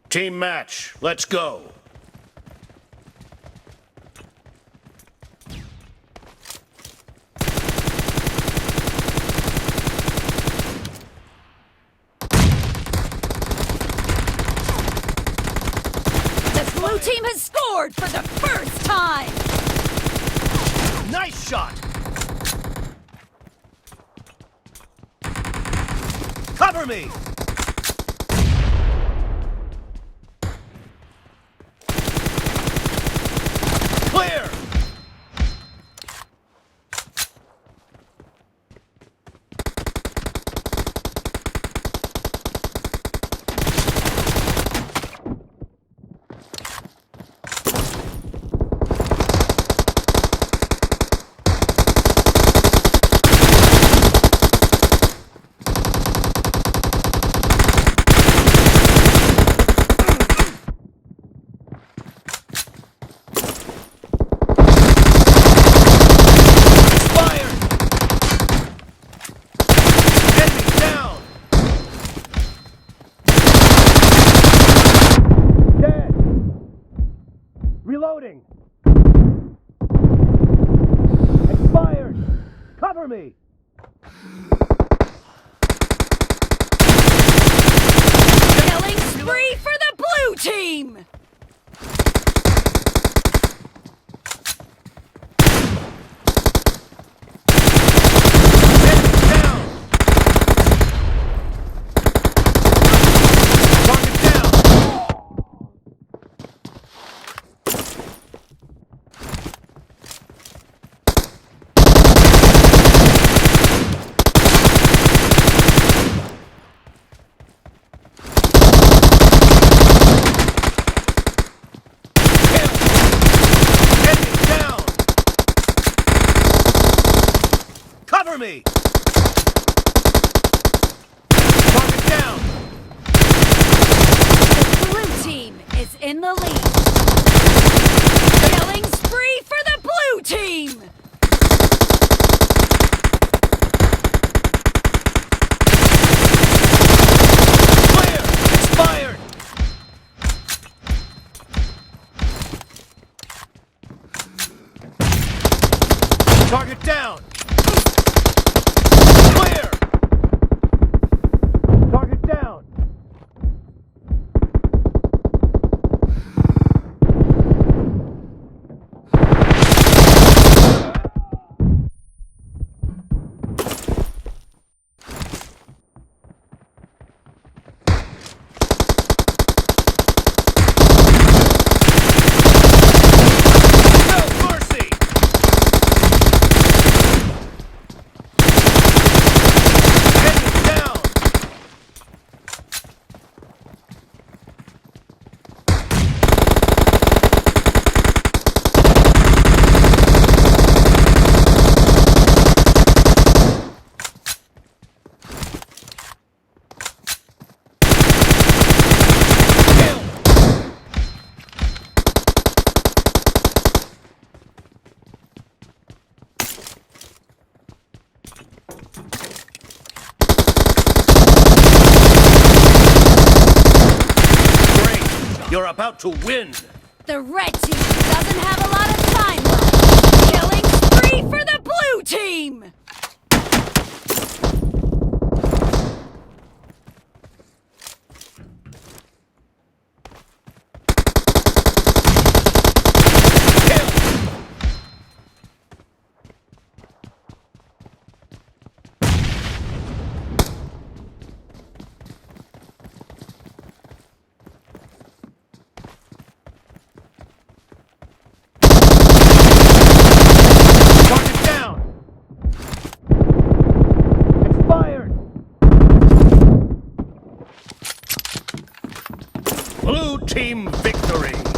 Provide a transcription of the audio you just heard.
Team match, let's go. The blue team has scored for the first time! Nice shot! Cover me! Clear! Reloading! Expired! Cover me! Killing spree for the blue team! Cover me! Target down! The blue team is in the lead. Killing spree for the blue team! Clear! Expired! Target down! Clear! Target down! No mercy! Enemy down! Kill! Great! You're about to win! The red team doesn't have a lot of time left. Killing spree for the blue team! Kill! Target down! Expired! Blue team victory!